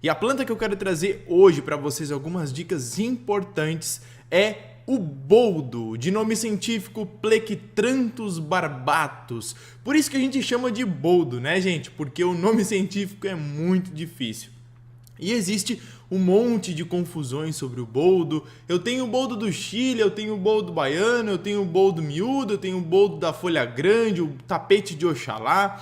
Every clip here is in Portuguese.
E a planta que eu quero trazer hoje para vocês algumas dicas importantes é o boldo, de nome científico Plectranthus barbatus. Por isso que a gente chama de boldo, né, gente? Porque o nome científico é muito difícil. E existe um monte de confusões sobre o boldo. Eu tenho o boldo do Chile, eu tenho o boldo baiano, eu tenho o boldo miúdo, eu tenho o boldo da folha grande, o tapete de Oxalá.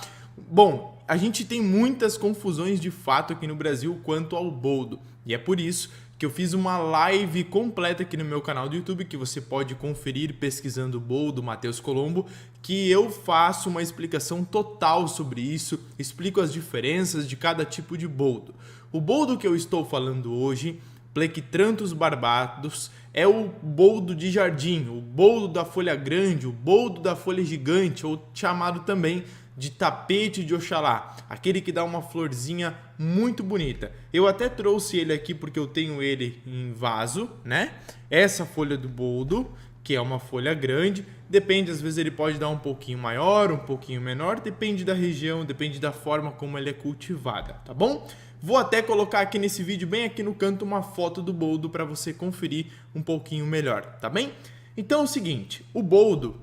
Bom, a gente tem muitas confusões de fato aqui no Brasil quanto ao boldo. E é por isso que eu fiz uma live completa aqui no meu canal do YouTube, que você pode conferir pesquisando o boldo Matheus Colombo, que eu faço uma explicação total sobre isso, explico as diferenças de cada tipo de boldo. O boldo que eu estou falando hoje, Plectranthus barbatus, é o boldo de jardim, o boldo da folha grande, o boldo da folha gigante, ou chamado também de tapete de Oxalá, aquele que dá uma florzinha muito bonita. Eu até trouxe ele aqui porque eu tenho ele em vaso, né? Essa folha do boldo, que é uma folha grande, depende, às vezes ele pode dar um pouquinho maior, um pouquinho menor, depende da região, depende da forma como ele é cultivada, tá bom? Vou até colocar aqui nesse vídeo, bem aqui no canto, uma foto do boldo para você conferir um pouquinho melhor, tá bem? Então é o seguinte, o boldo,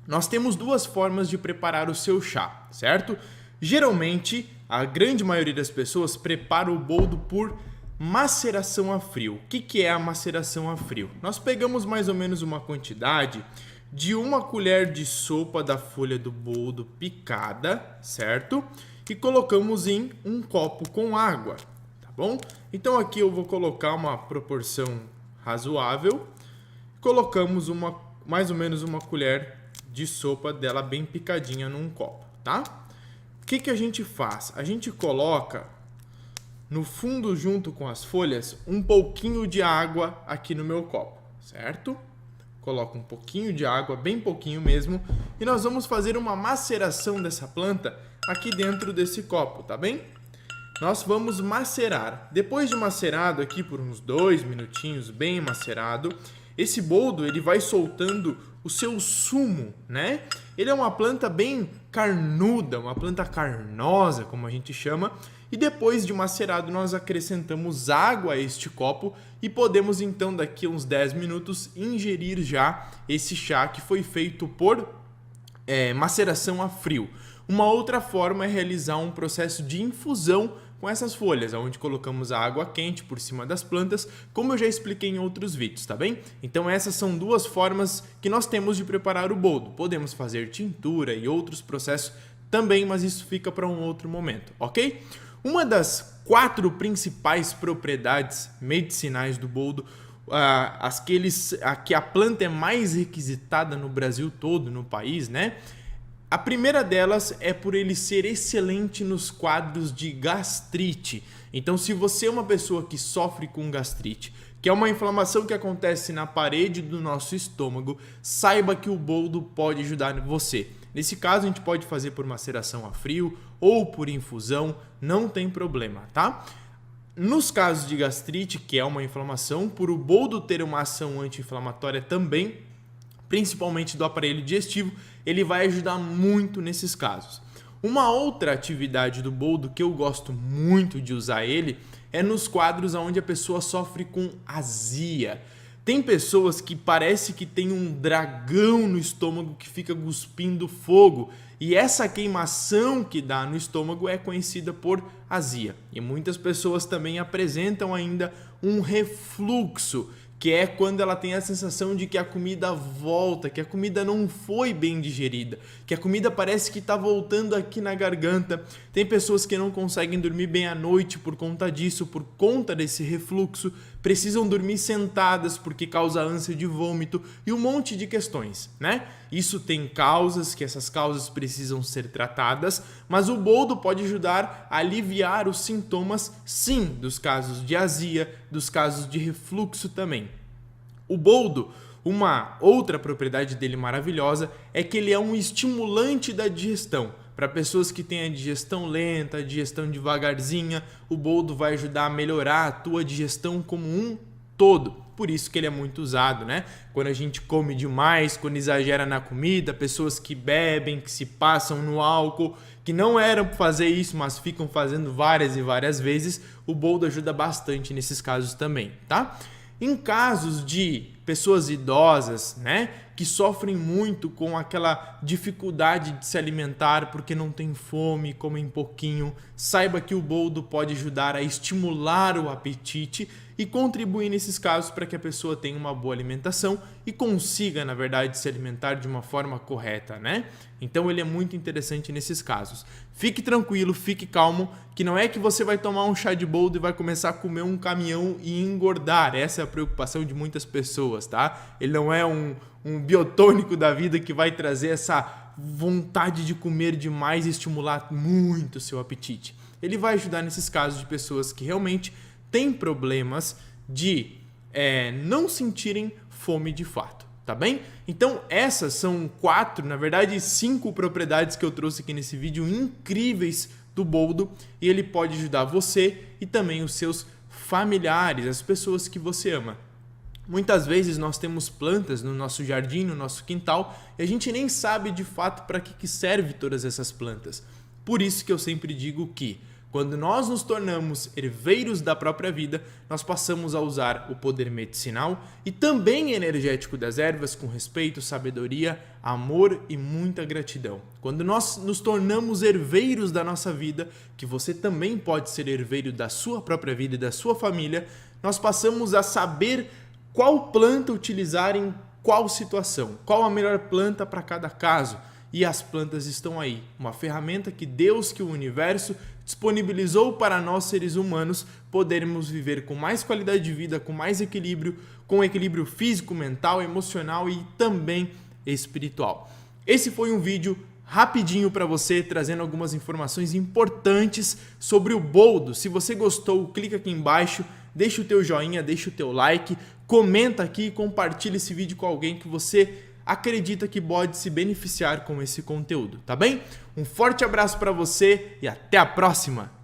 nós temos duas formas de preparar o seu chá, certo? Geralmente, a grande maioria das pessoas prepara o boldo por maceração a frio. O que é a maceração a frio? Nós pegamos mais ou menos uma quantidade de 1 colher de sopa da folha do boldo picada, certo? E colocamos em um copo com água, tá bom? Então aqui eu vou colocar uma proporção razoável. Colocamos mais ou menos 1 colher de sopa dela bem picadinha num copo, tá? O que a gente faz? A gente coloca no fundo, junto com as folhas, um pouquinho de água aqui no meu copo, certo? Coloco um pouquinho de água, bem pouquinho mesmo, e nós vamos fazer uma maceração dessa planta aqui dentro desse copo, tá bem? Nós vamos macerar. Depois de macerado aqui por uns 2 minutinhos, bem macerado, esse boldo ele vai soltando o seu sumo, né? Ele é uma planta bem carnuda, uma planta carnosa, como a gente chama, e depois de macerado nós acrescentamos água a este copo e podemos então daqui a uns 10 minutos ingerir já esse chá que foi feito por maceração a frio. Uma outra forma é realizar um processo de infusão com essas folhas, onde colocamos a água quente por cima das plantas, como eu já expliquei em outros vídeos, tá bem? Então essas são duas formas que nós temos de preparar o boldo. Podemos fazer tintura e outros processos também, mas isso fica para um outro momento, ok? Uma das 4 principais propriedades medicinais do boldo, que a planta é mais requisitada no Brasil todo, no país, né? A primeira delas é por ele ser excelente nos quadros de gastrite. Então, se você é uma pessoa que sofre com gastrite, que é uma inflamação que acontece na parede do nosso estômago, saiba que o boldo pode ajudar você. Nesse caso, a gente pode fazer por maceração a frio ou por infusão, não tem problema, tá? Nos casos de gastrite, que é uma inflamação, por o boldo ter uma ação anti-inflamatória também, principalmente do aparelho digestivo, ele vai ajudar muito nesses casos. Uma outra atividade do boldo que eu gosto muito de usar ele é nos quadros onde a pessoa sofre com azia. Tem pessoas que parece que tem um dragão no estômago que fica cuspindo fogo, e essa queimação que dá no estômago é conhecida por azia. E muitas pessoas também apresentam ainda um refluxo, que é quando ela tem a sensação de que a comida volta, que a comida não foi bem digerida, que a comida parece que está voltando aqui na garganta. Tem pessoas que não conseguem dormir bem à noite por conta disso, por conta desse refluxo, precisam dormir sentadas porque causa ânsia de vômito e um monte de questões, né? Isso tem causas, que essas causas precisam ser tratadas, mas o boldo pode ajudar a aliviar os sintomas, sim, dos casos de azia, dos casos de refluxo também. O boldo, uma outra propriedade dele maravilhosa é que ele é um estimulante da digestão. Para pessoas que têm a digestão lenta, a digestão devagarzinha, o boldo vai ajudar a melhorar a tua digestão como um todo. Por isso que ele é muito usado, né? Quando a gente come demais, quando exagera na comida, pessoas que bebem, que se passam no álcool, que não eram para fazer isso, mas ficam fazendo várias e várias vezes, o boldo ajuda bastante nesses casos também, tá? Em casos de pessoas idosas, né, que sofrem muito com aquela dificuldade de se alimentar porque não tem fome, comem pouquinho, saiba que o boldo pode ajudar a estimular o apetite e contribuir nesses casos para que a pessoa tenha uma boa alimentação e consiga, na verdade, se alimentar de uma forma correta, né? Então ele é muito interessante nesses casos. Fique tranquilo, fique calmo, que não é que você vai tomar um chá de boldo e vai começar a comer um caminhão e engordar. Essa é a preocupação de muitas pessoas, tá? Ele não é um biotônico da vida que vai trazer essa vontade de comer demais e estimular muito o seu apetite. Ele vai ajudar nesses casos de pessoas que realmente têm problemas de não sentirem fome de fato, tá bem? Então essas são 5 propriedades que eu trouxe aqui nesse vídeo incríveis do boldo e ele pode ajudar você e também os seus familiares, as pessoas que você ama. Muitas vezes nós temos plantas no nosso jardim, no nosso quintal, e a gente nem sabe de fato para que serve todas essas plantas. Por isso que eu sempre digo que, quando nós nos tornamos herdeiros da própria vida, nós passamos a usar o poder medicinal e também energético das ervas com respeito, sabedoria, amor e muita gratidão. Quando nós nos tornamos herdeiros da nossa vida, que você também pode ser herdeiro da sua própria vida e da sua família, nós passamos a saber qual planta utilizar em qual situação, qual a melhor planta para cada caso. E as plantas estão aí, uma ferramenta que Deus, que o universo disponibilizou para nós seres humanos podermos viver com mais qualidade de vida, com mais equilíbrio, com equilíbrio físico, mental, emocional e também espiritual. Esse foi um vídeo rapidinho para você, trazendo algumas informações importantes sobre o boldo. Se você gostou, clica aqui embaixo, deixa o teu joinha, deixa o teu like, comenta aqui e compartilha esse vídeo com alguém que você acredita que pode se beneficiar com esse conteúdo, tá bem? Um forte abraço para você e até a próxima!